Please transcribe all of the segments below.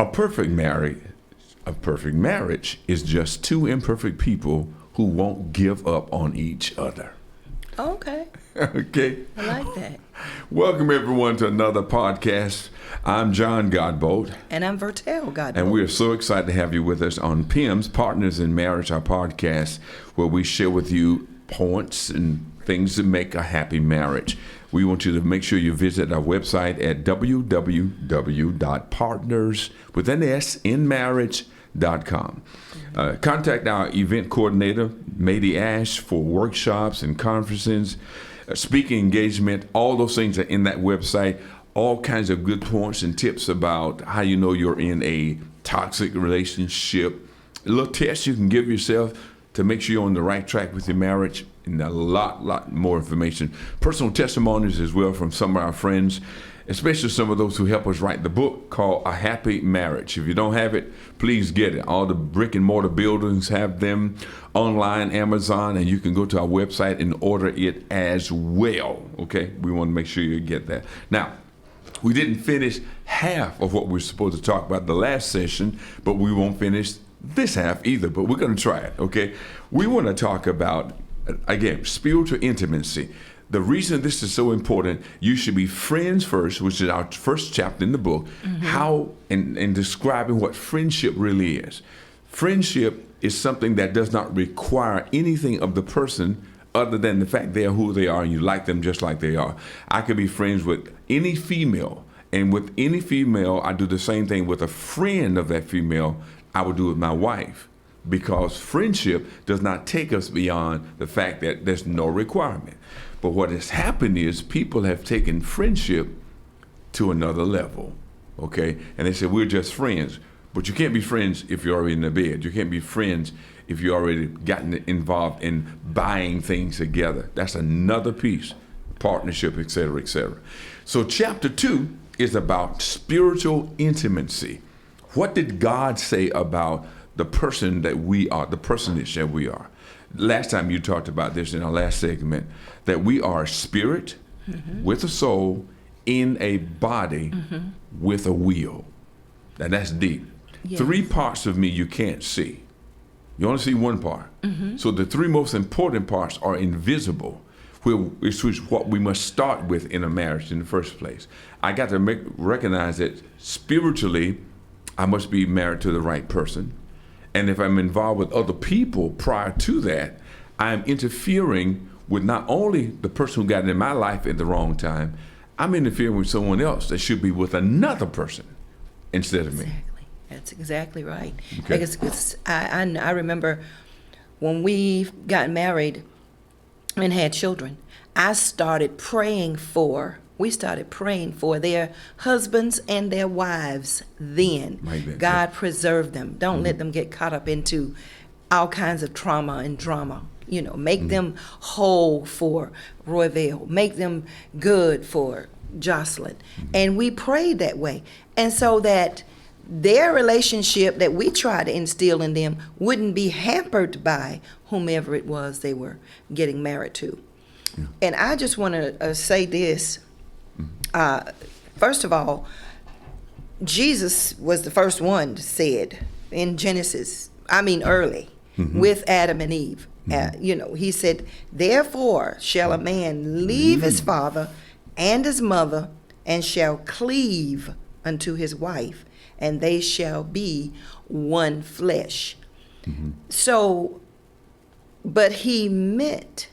A perfect marriage, a perfect marriage is just two imperfect people who won't give up on each other. Okay. Okay. I like that. Welcome everyone to another podcast. I'm John Godbolt. And I'm Vertel Godbolt. And we are so excited to have you with us on PIMS, Partners in Marriage, our podcast, where we share with you points and things that make a happy marriage. We want you to make sure you visit our website at www.partnersinmarriage.com. Contact our event coordinator, Mady Ash, for workshops and conferences, speaking engagement. All those things are in that website. All kinds of good points and tips about how you know you're in a toxic relationship. A little test you can give yourself to make sure you're on the right track with your marriage, and a lot more information. Personal testimonies as well from some of our friends, especially some of those who help us write the book called A Happy Marriage. If you don't have it, please get it. All the brick and mortar buildings have them online, Amazon, and you can go to our website and order it as well. Okay, we want to make sure you get that. Now, we didn't finish half of what we were supposed to talk about the last session, but we won't finish this half either, but we're going to try it, okay? We want to talk about, again, spiritual intimacy. The reason this is so important, you should be friends first, which is our first chapter in the book, how, and describing what friendship really is. Friendship is something that does not require anything of the person other than the fact they are who they are and you like them just like they are. I could be friends with any female, and with any female, I do the same thing with a friend of that female I would do with my wife, because friendship does not take us beyond the fact that there's no requirement. But what has happened is people have taken friendship to another level, okay? And they say, we're just friends. But you can't be friends if you're already in the bed. You can't be friends if you already gotten involved in buying things together. That's another piece, partnership, et cetera, et cetera. So chapter 2 is about spiritual intimacy. What did God say about the person that we are, the personage that we are? Last time you talked about this in our last segment, that we are a spirit with a soul in a body with a will. Now that's deep. Yes. 3 parts of me you can't see. You only see one part. So the 3 most important parts are invisible, which is what we must start with in a marriage in the first place. I got to recognize that spiritually, I must be married to the right person. And if I'm involved with other people prior to that, I'm interfering with not only the person who got in my life at the wrong time, I'm interfering with someone else that should be with another person instead of me. Exactly. That's exactly right. Okay. Because I remember when we got married and had children, we started praying for their husbands and their wives then. God preserve them. Don't let them get caught up into all kinds of trauma and drama. You know, make them whole for Royville. Make them good for Jocelyn. And we prayed that way. And so that their relationship that we try to instill in them wouldn't be hampered by whomever it was they were getting married to. Yeah. And I just want to say this. First of all, Jesus was the first one said in Genesis, early, with Adam and Eve. He said, therefore shall a man leave his father and his mother and shall cleave unto his wife, and they shall be one flesh. So, but he meant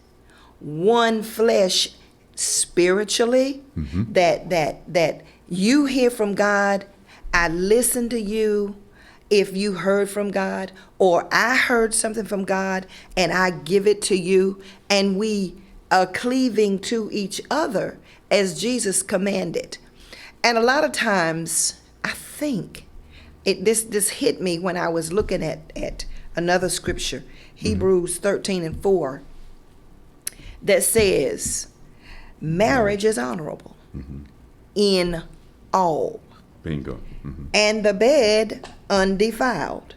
one flesh spiritually, that you hear from God, I listen to you if you heard from God, or I heard something from God and I give it to you, and we are cleaving to each other as Jesus commanded. And a lot of times, I think, this hit me when I was looking at another scripture, Hebrews 13:4, that says, marriage is honorable in all. Bingo. And the bed undefiled.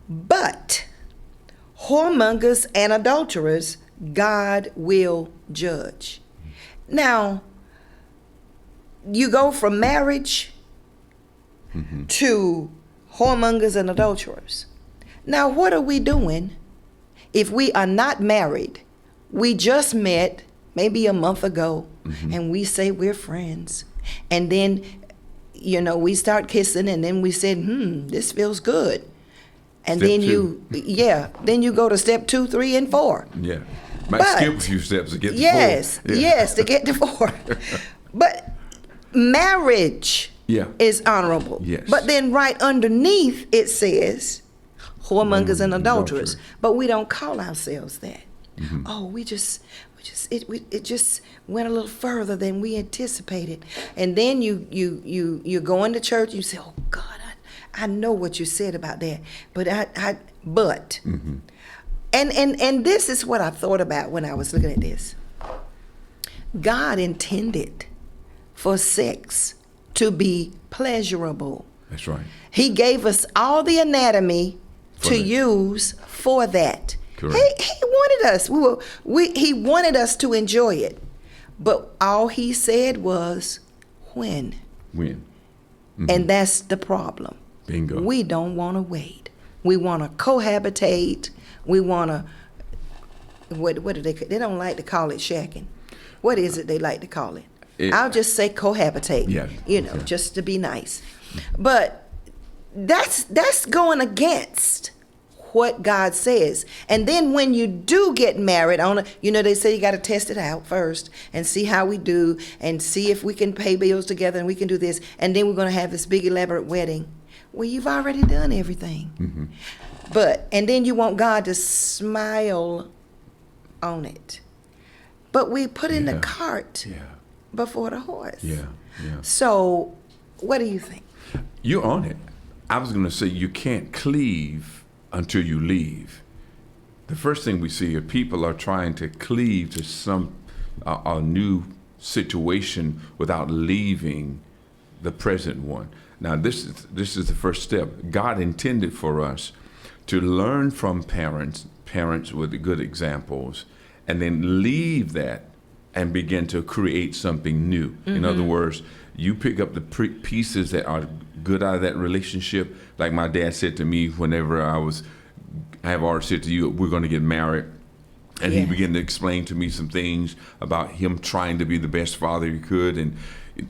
But whoremongers and adulterers God will judge. Now, you go from marriage to whoremongers and adulterers. Now, what are we doing if we are not married? We just met maybe a month ago, and we say we're friends. And then, we start kissing, and then we said, this feels good. And Step then two. then you go to step 2, 3, and 4. Yeah. Might But- skip a few steps to get to Yes, 4. Yeah. yes, to get to 4. But marriage Yeah. is honorable. Yes. But then right underneath it says whoremongers and adulterers. adultery. But we don't call ourselves that. Oh, it just went a little further than we anticipated. And then you go into church, you say, oh God, I know what you said about that. But and this is what I thought about when I was looking at this. God intended for sex to be pleasurable. That's right. He gave us all the anatomy For to that. use for that. Correct. He wanted us. He wanted us to enjoy it. But all he said was when. Win. And that's the problem. Bingo. We don't want to wait. We want to cohabitate. We want to, what do they don't like to call it shacking. What is it they like to call it? I'll just say cohabitate, Yeah, okay. just to be nice. But that's going against what God says. And then when you do get married, they say you got to test it out first and see how we do and see if we can pay bills together and we can do this. And then we're going to have this big elaborate wedding. Well, you've already done everything. And then you want God to smile on it. But we put in the Yeah. cart Yeah. before the horse. Yeah. Yeah. So, what do you think? You're on it. I was going to say you can't cleave until you leave. The first thing we see are people are trying to cleave to some a new situation without leaving the present one. Now, this is the first step. God intended for us to learn from parents with good examples, and then leave that and begin to create something new. In other words, you pick up the pieces that are good out of that relationship. Like my dad said to me whenever I have already said to you, we're going to get married. And he Yeah. began to explain to me some things about him trying to be the best father he could and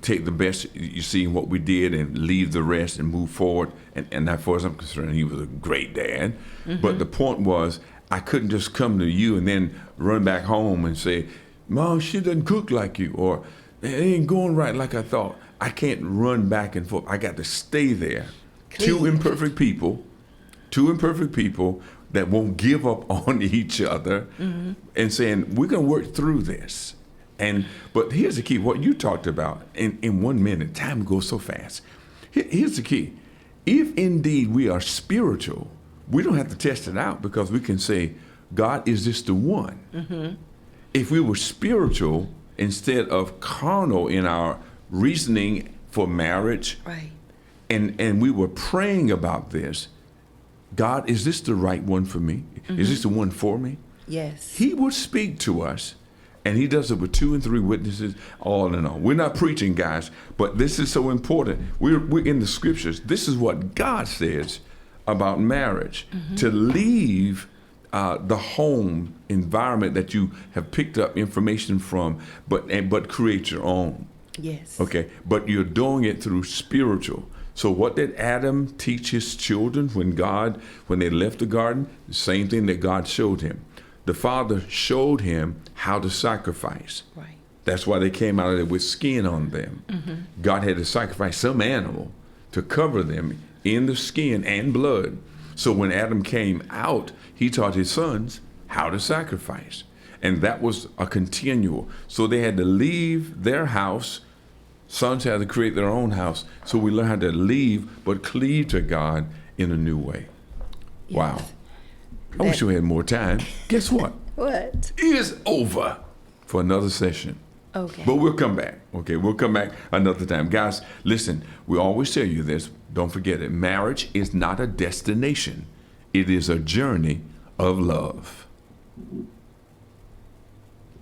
take the best you see in what we did and leave the rest and move forward. And as far as I'm concerned, he was a great dad. But the point was, I couldn't just come to you and then run back home and say, Mom, she doesn't cook like you, or it ain't going right like I thought. I can't run back and forth. I got to stay there. Two imperfect people that won't give up on each other and saying, we're going to work through this. But here's the key, what you talked about in 1 minute, time goes so fast. Here's the key. If indeed we are spiritual, we don't have to test it out because we can say, God, is this the one? If we were spiritual instead of carnal in our reasoning for marriage, Right. and we were praying about this, God, is this the right one for me? Is this the one for me? Yes. He would speak to us, and he does it with 2 and 3 witnesses, all in all. We're not preaching, guys, but this is so important. We're in the scriptures. This is what God says about marriage, to leave the home environment that you have picked up information from, but create your own. Yes. Okay, but you're doing it through spiritual. So what did Adam teach his children when they left the garden? The same thing that God showed him. The Father showed him how to sacrifice. Right. That's why they came out of there with skin on them. God had to sacrifice some animal to cover them in the skin and blood. So when Adam came out, he taught his sons how to sacrifice. And that was a continual. So they had to leave their house. Sons had to create their own house. So we learn how to leave, but cleave to God in a new way. Yes. Wow. I wish we had more time. Guess what? What? It's over for another session. Okay. But we'll come back. Okay, we'll come back another time. Guys, listen, we always tell you this. Don't forget it. Marriage is not a destination. It is a journey of love.